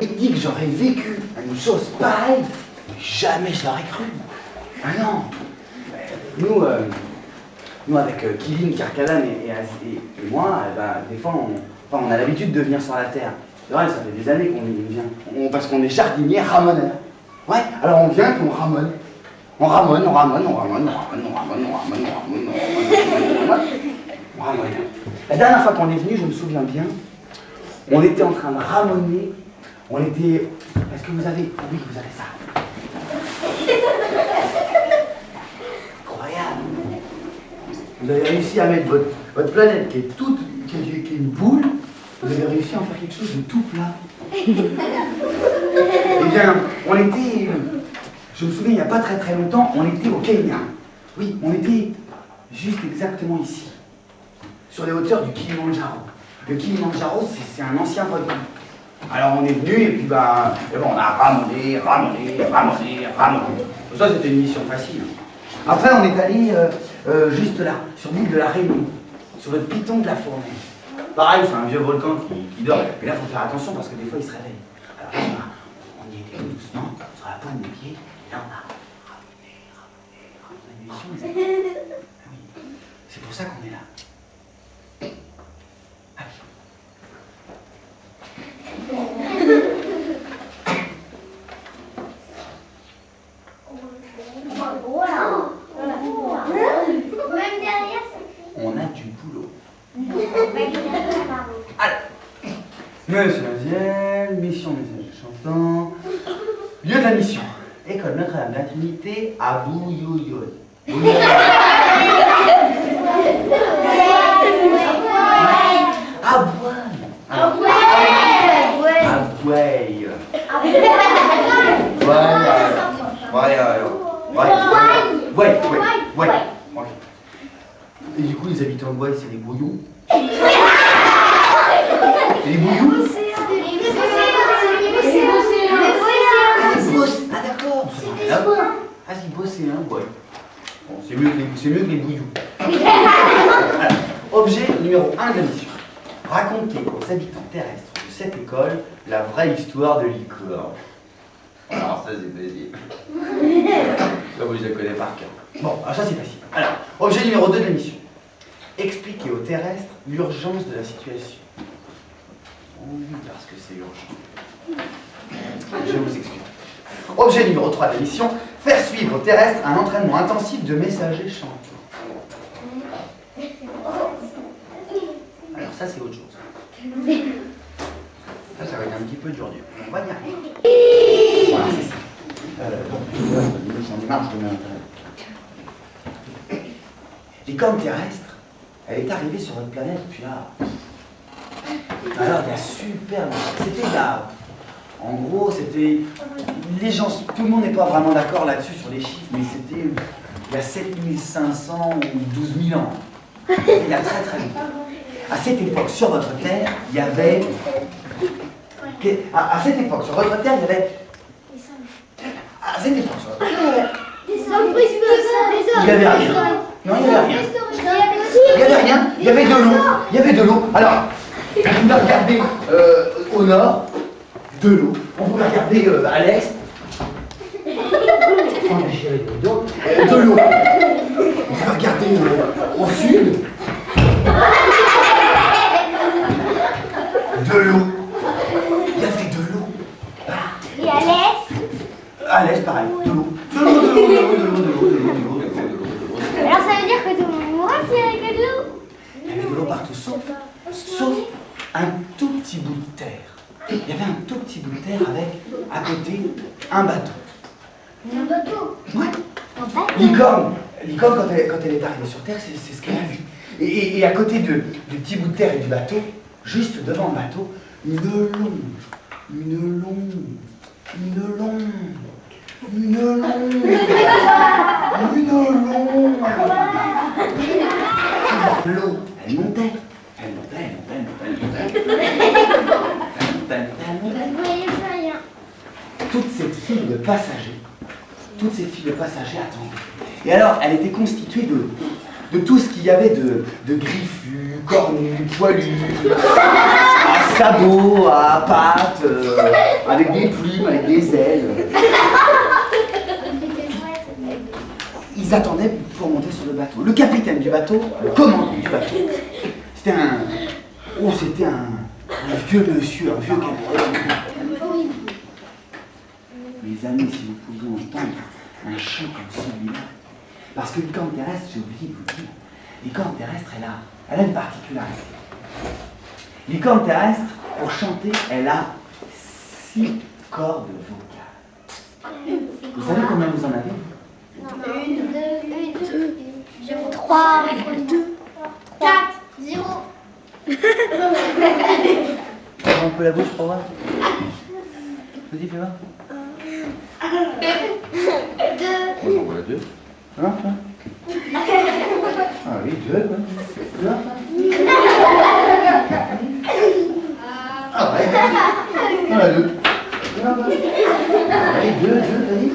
il dit que j'aurais vécu une chose pareille, jamais je l'aurais cru. Ah non. Nous avec Kevin, Karkadan et moi, des fois on a l'habitude de venir sur la terre. C'est vrai, ça fait des années qu'on y vient. Parce qu'on est jardiniers ramoneurs. Ouais, alors on vient et on ramone. On ramone. La dernière fois qu'on est venu, je me souviens bien, on était en train de ramoner. On était... Est-ce que vous avez... Oui, vous avez ça. Incroyable. Vous avez réussi à mettre votre planète qui est toute... qui est une boule. Vous avez réussi à en faire quelque chose de tout plat. Eh bien, on était... Je me souviens, il n'y a pas très longtemps, on était au Kenya. Oui, on était juste exactement ici. Sur les hauteurs du Kilimandjaro. Le Kilimandjaro, c'est un ancien volcan. Alors on est venu et puis on a ramoné. Ça c'était une mission facile. Après on est allé juste là, sur l'île de la Réunion, sur le piton de la Fournaise. Pareil, c'est un vieux volcan qui dort. Et là il faut faire attention parce que des fois il se réveille. Alors là on y était doucement, sur la pointe des pieds, et là on a ramené une mission. C'est pour ça qu'on est là. On a du boulot. Alors, Monsieur Maziel, mission message chantant. Lieu de la mission. École Notre-Dame de la Trinité à Bouyouyol. À Ouais. Et du coup, les habitants de Boye, c'est les bouillons. Les bouillons? Ah d'accord. Ah si, bosser, hein, ouais. Bon, c'est mieux que les bouillons. Alors, objet numéro 1 de la mission. Raconter aux habitants terrestres de cette école la vraie histoire de licorne. Alors ça c'est facile. Ça vous je la connais par cœur. Bon, alors ça c'est facile. Alors, objet numéro 2 de la mission. Expliquer aux terrestres l'urgence de la situation. Oui, parce que c'est urgent. Je vous explique. Objet numéro 3 de la mission. Faire suivre aux terrestres un entraînement intensif de messagers chanteurs. Alors ça c'est autre chose. Ça va être un petit peu dur. On va y arriver. Voilà, c'est ça. Licorne terrestre, elle est arrivée sur notre planète depuis là. Alors, il y a super longtemps. C'était là. En gros, c'était. Les gens. Tout le monde n'est pas vraiment d'accord là-dessus sur les chiffres, mais c'était il y a 7500 ou 12 000 ans. Il y a très longtemps. À cette époque, sur votre Terre, il y avait. À cette époque, sur votre Terre, il y avait. À cette époque, sur votre Terre, il n'y avait rien. Non, il n'y avait rien. Il n'y avait rien. Il y avait de l'eau. Il y avait de l'eau. Alors, on pouvait regarder au nord, de l'eau. On pouvait regarder à l'est. De l'eau. On pouvait regarder au sud. De l'eau. Il y avait de l'eau. Et à l'est? À l'est, pareil. De l'eau. Alors ça veut dire que tout le monde mourra s'il n'y avait que de l'eau? Il y avait de l'eau partout, sauf un tout petit bout de terre. Il y avait un tout petit bout de terre avec, à côté, un bateau. Un bateau? Ouais. Un bateau? Licorne, quand elle est arrivée sur Terre, c'est ce qu'elle a vu. Et à côté du petit bout de terre et du bateau, juste devant le bateau, une longue. L'eau, elle montait. Toutes ces files de passagers attendaient. Et alors, elle était constituée de tout ce qu'il y avait de griffus, cornus, poilus, à cabots à pattes, avec des plumes, avec des ailes. Ils attendaient pour monter sur le bateau. Le capitaine du bateau, le commandant du bateau, c'était un vieux monsieur, un vieux capitaine. Mes amis, si vous pouviez entendre un chant comme celui-là, parce que licorne terrestre, j'ai oublié de vous dire, licorne terrestre, elle a une particularité. Licorne terrestre, pour chanter, elle a 6 cordes vocales. Vous savez combien vous en avez? 1, 2, 3, 4, 0. Un peu la bouche pour voir. Vas-y, fais voir. 2. On en voit 2. Hein, hein. Ah oui, 2, quoi. Ah ouais. Voilà, 2. Allez, 2, vas-y.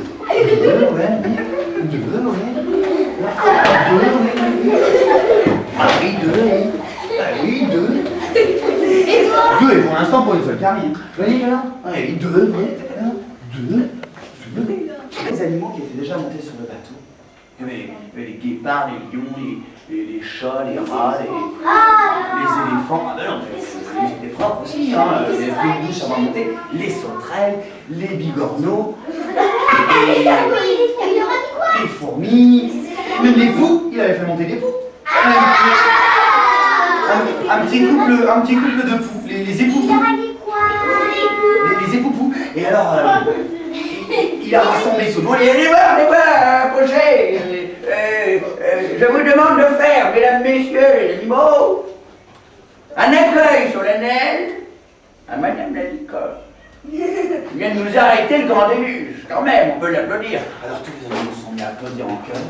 2, ouais. 2, ouais. 2, ah oui, 2, ah oui, 2. 2 et pour l'instant pour une seule carrière. Voyez là? Allez, 2, 2. Les animaux qui étaient déjà montés sur le bateau. Il y avait les guépards, les lions, les chats, les rats, les éléphants. Ah ben non, mais ils étaient propres aussi, hein. Les gribouches avant de monter, les sauterelles, les bigorneaux, les fourmis, même les poux. Il avait fait monter des poux. Un petit couple de poux, les époux-poux. Les époux-poux. Et alors, il a rassemblé sous nous les voir, approchez. Je vous demande de faire, mesdames, messieurs, les animaux, un accueil solennel à Madame la licorne. Il vient de nous arrêter le grand déluge. Quand même, on peut l'applaudir. Alors tous les animaux sont mis à applaudir en chœur.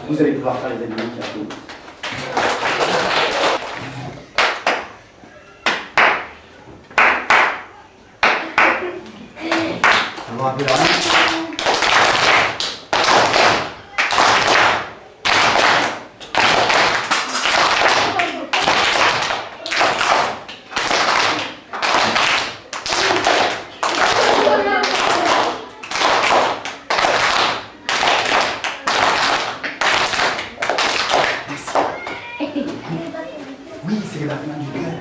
Vous allez pouvoir faire les animaux qui applaudissent. Ça vous rappelle rien? Oui, c'est les battements du cœur.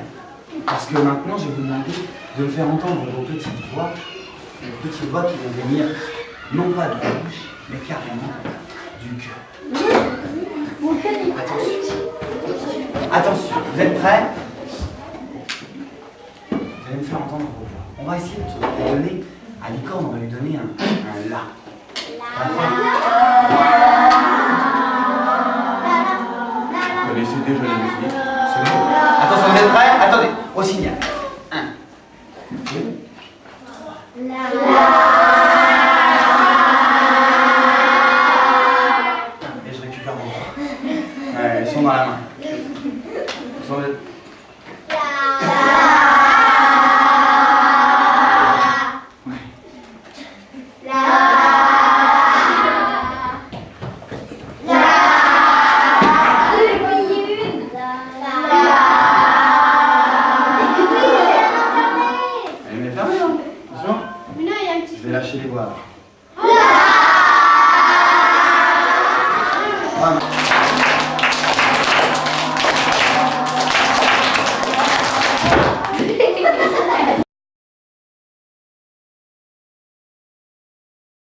Parce que maintenant, je vais vous demander de me faire entendre vos petites voix qui vont venir, non pas de la bouche, mais carrément du cœur. Attention. Attention, vous êtes prêts? Vous allez me faire entendre vos voix. On va essayer de donner à licorne, on va lui donner un la. Vous connaissez déjà la musique. Attention, vous êtes prêts? Attendez, au signal. 1, 2.